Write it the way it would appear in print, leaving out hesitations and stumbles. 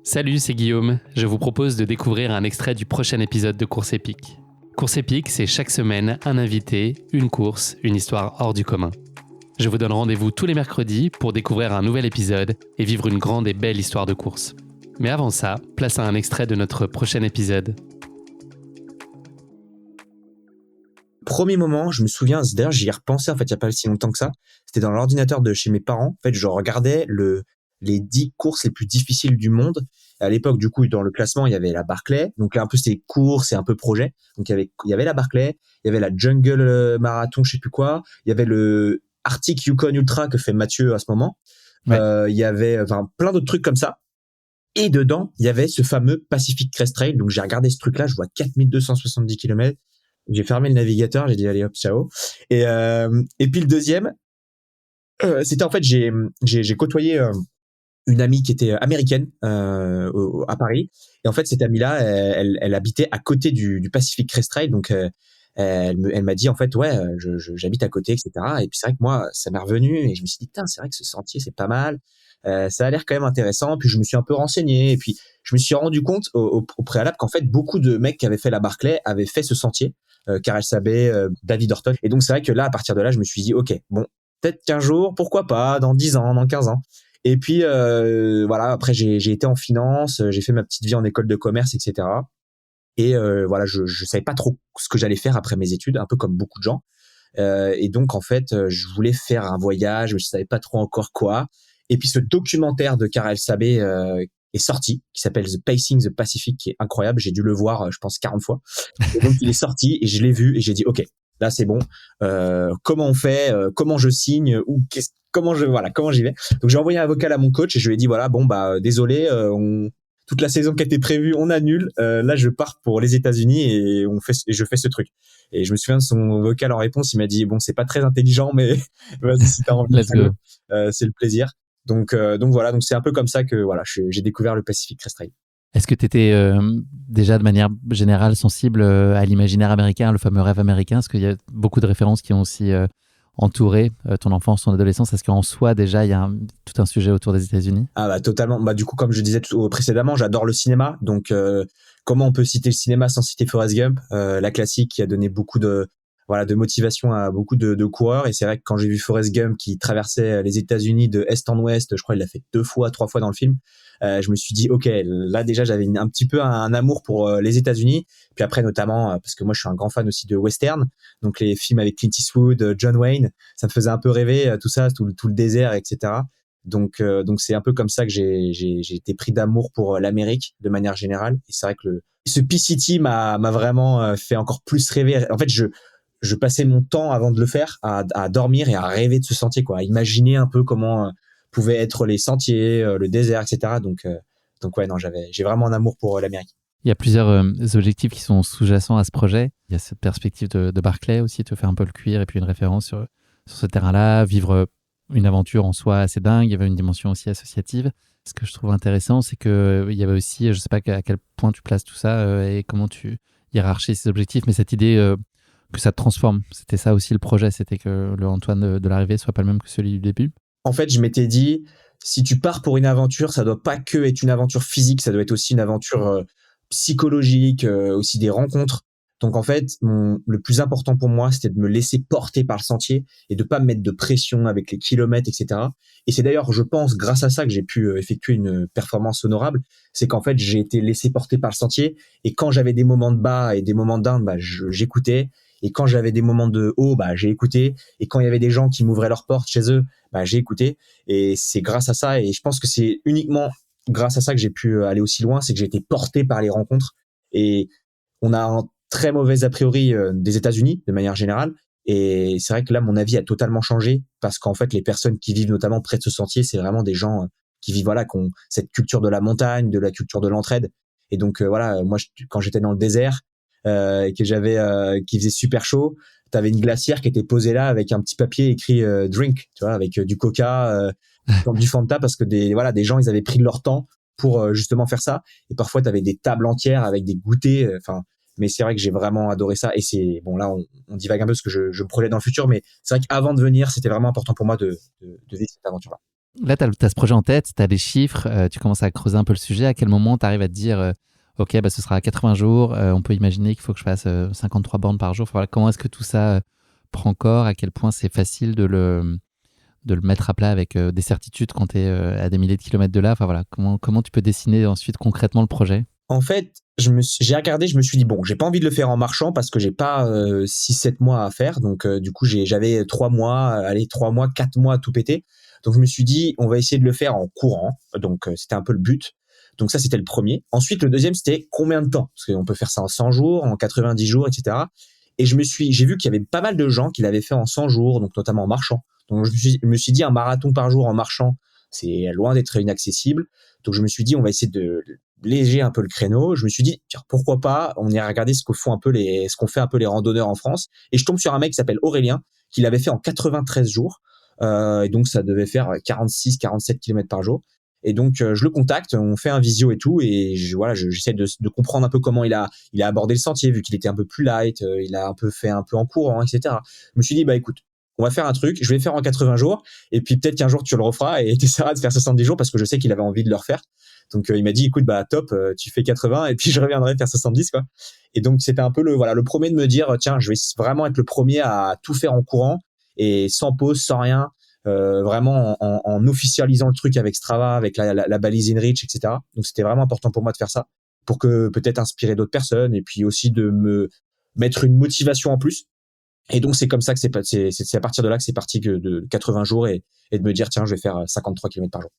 Salut, c'est Guillaume. Je vous propose de découvrir un extrait du prochain épisode de Course épique. Course épique, c'est chaque semaine un invité, une course, une histoire hors du commun. Je vous donne rendez-vous tous les mercredis pour découvrir un nouvel épisode et vivre une grande et belle histoire de course. Mais avant ça, place à un extrait de notre prochain épisode. Premier moment, je me souviens, d'ailleurs j'y ai repensé en fait il y a pas si longtemps que ça, c'était dans l'ordinateur de chez mes parents. En fait, je regardais les 10 courses les plus difficiles du monde. À l'époque, du coup, dans le classement, il y avait la Barclay. Donc là, un peu c'était course et un peu projet. Donc il y avait la Barclay, il y avait la Jungle Marathon, je sais plus quoi. Il y avait le Arctic Yukon Ultra que fait Mathieu à ce moment. Ouais. Il y avait plein d'autres trucs comme ça. Et dedans, il y avait ce fameux Pacific Crest Trail. Donc j'ai regardé ce truc-là, je vois 4270 km. J'ai fermé le navigateur, j'ai dit allez hop, ciao. Et puis le deuxième, c'était en fait j'ai côtoyé une amie qui était américaine à Paris. Et en fait cette amie-là, elle habitait à côté du Pacific Crest Trail, donc elle m'a dit en fait ouais, j'habite à côté, etc. Et puis c'est vrai que moi ça m'est revenu et je me suis dit putain c'est vrai que ce sentier c'est pas mal. Ça a l'air quand même intéressant. Puis je me suis un peu renseigné et puis je me suis rendu compte au préalable qu'en fait beaucoup de mecs qui avaient fait la Barclay avaient fait ce sentier. Karel Sabé, David Orton. Et donc c'est vrai que là, à partir de là, je me suis dit, ok, bon, peut-être qu'un jour, pourquoi pas, dans 10 ans, dans 15 ans. Et puis voilà, après j'ai été en finance, j'ai fait ma petite vie en école de commerce, etc. Et voilà, je savais pas trop ce que j'allais faire après mes études, un peu comme beaucoup de gens. Et donc en fait, je voulais faire un voyage, mais je savais pas trop encore quoi. Et puis ce documentaire de Karel Sabé est sorti, qui s'appelle The Pacing the Pacific, qui est incroyable. J'ai dû le voir, je pense 40 fois. Et donc il est sorti et je l'ai vu et j'ai dit ok, là c'est bon. Comment on fait, comment je signe, ou comment j'y vais. Donc j'ai envoyé un vocal à mon coach et je lui ai dit voilà, bon bah désolé, toute la saison qui était prévue on annule. Là je pars pour les États-Unis et je fais ce truc. Et je me souviens de son vocal en réponse, il m'a dit bon c'est pas très intelligent mais vas-y si t'as envie. Let's go. C'est le plaisir. Donc voilà, donc c'est un peu comme ça que voilà, j'ai découvert le Pacific Crest Trail. Est-ce que tu étais déjà de manière générale sensible à l'imaginaire américain, le fameux rêve américain? Est-ce qu'il y a beaucoup de références qui ont aussi entouré ton enfance, ton adolescence? Est-ce qu'en soi, déjà, il y a tout un sujet autour des États-Unis? Ah bah totalement. Bah du coup, comme je disais précédemment, j'adore le cinéma. Donc comment on peut citer le cinéma sans citer Forrest Gump, la classique qui a donné beaucoup de motivation à beaucoup de coureurs. Et c'est vrai que quand j'ai vu Forrest Gump qui traversait les États-Unis de est en ouest, je crois il l'a fait 3 fois dans le film. Je me suis dit ok, là déjà j'avais un petit peu un amour pour les États-Unis. Puis après notamment parce que moi je suis un grand fan aussi de western, donc les films avec Clint Eastwood, John Wayne, ça me faisait un peu rêver tout ça, tout le désert, etc. Donc c'est un peu comme ça que j'ai été pris d'amour pour l'Amérique de manière générale. Et c'est vrai que ce P-City m'a vraiment fait encore plus rêver. En fait, je passais mon temps avant de le faire à dormir et à rêver de ce sentier, quoi, à imaginer un peu comment pouvaient être les sentiers, le désert, etc. Donc ouais, non, j'ai vraiment un amour pour l'Amérique. Il y a plusieurs objectifs qui sont sous-jacents à ce projet. Il y a cette perspective de Barclay aussi, te faire un peu le cuir, et puis une référence sur ce terrain-là, vivre une aventure en soi assez dingue. Il y avait une dimension aussi associative. Ce que je trouve intéressant, c'est qu'il y avait aussi, je ne sais pas à quel point tu places tout ça et comment tu hiérarchises ces objectifs, mais cette idée que ça te transforme. C'était ça aussi le projet, c'était que le Antoine de l'arrivée soit pas le même que celui du début. En fait, je m'étais dit, si tu pars pour une aventure, ça doit pas que être une aventure physique, ça doit être aussi une aventure psychologique, aussi des rencontres. Donc en fait, le plus important pour moi, c'était de me laisser porter par le sentier et de pas me mettre de pression avec les kilomètres, etc. Et c'est d'ailleurs, je pense, grâce à ça que j'ai pu effectuer une performance honorable. C'est qu'en fait, j'ai été laissé porter par le sentier. Et quand j'avais des moments de bas et des moments de down, bah, j'écoutais. Et quand j'avais des moments de haut, bah, j'ai écouté. Et quand il y avait des gens qui m'ouvraient leurs portes chez eux, bah, j'ai écouté. Et c'est grâce à ça. Et je pense que c'est uniquement grâce à ça que j'ai pu aller aussi loin. C'est que j'ai été porté par les rencontres. Et on a un très mauvais a priori des États-Unis de manière générale. Et c'est vrai que là, mon avis a totalement changé parce qu'en fait, les personnes qui vivent notamment près de ce sentier, c'est vraiment des gens qui vivent, voilà, qui ont cette culture de la montagne, de la culture de l'entraide. Et donc, voilà, moi, quand j'étais dans le désert et que qui faisait super chaud, t'avais une glacière qui était posée là avec un petit papier écrit drink, tu vois, avec du coca, du Fanta, parce que des gens, ils avaient pris de leur temps pour justement faire ça. Et parfois, t'avais des tables entières avec des goûters, mais c'est vrai que j'ai vraiment adoré ça. Et c'est bon, là on divague un peu parce que je me projette dans le futur, mais c'est vrai qu'avant de venir, c'était vraiment important pour moi de vivre cette aventure-là. Là, tu as ce projet en tête, tu as les chiffres, tu commences à creuser un peu le sujet. À quel moment tu arrives à te dire, OK, bah, ce sera à 80 jours, on peut imaginer qu'il faut que je fasse 53 bornes par jour. Enfin, voilà, comment est-ce que tout ça prend corps? À quel point c'est facile de le mettre à plat avec des certitudes quand tu es à des milliers de kilomètres de là? Enfin, voilà, comment tu peux dessiner ensuite concrètement le projet? En fait, j'ai regardé, je me suis dit, bon, j'ai pas envie de le faire en marchant parce que j'ai pas 6-7 mois à faire. Donc, du coup, j'avais 3 mois, 3 mois, 4 mois à tout péter. Donc, je me suis dit, on va essayer de le faire en courant. Donc, c'était un peu le but. Donc, ça, c'était le premier. Ensuite, le deuxième, c'était combien de temps? Parce qu'on peut faire ça en 100 jours, en 90 jours, etc. Et j'ai vu qu'il y avait pas mal de gens qui l'avaient fait en 100 jours, donc notamment en marchant. Donc, je me suis dit, un marathon par jour en marchant, c'est loin d'être inaccessible. Donc, je me suis dit, on va essayer de léger un peu le créneau. Je me suis dit, tiens, pourquoi pas, on ira regarder ce qu'ont fait un peu les randonneurs en France. Et je tombe sur un mec qui s'appelle Aurélien, qui l'avait fait en 93 jours. Et donc, ça devait faire 46, 47 km par jour. Et donc, je le contacte, on fait un visio et tout. Et j'essaie de comprendre un peu comment il a abordé le sentier, vu qu'il était un peu plus light, il a un peu fait un peu en courant, etc. Je me suis dit, bah, écoute, on va faire un truc, je vais le faire en 80 jours, et puis peut-être qu'un jour tu le referas et tu essaieras de faire 70 jours parce que je sais qu'il avait envie de le refaire. Donc il m'a dit, écoute, bah top, tu fais 80 et puis je reviendrai faire 70, quoi. Et donc c'était un peu le premier de me dire, tiens, je vais vraiment être le premier à tout faire en courant et sans pause, sans rien, vraiment en officialisant le truc avec Strava, avec la balise InReach, etc. Donc c'était vraiment important pour moi de faire ça, pour que peut-être inspirer d'autres personnes et puis aussi de me mettre une motivation en plus. Et donc, c'est comme ça que c'est à partir de là que c'est parti de 80 jours et de me dire, tiens, je vais faire 53 km par jour.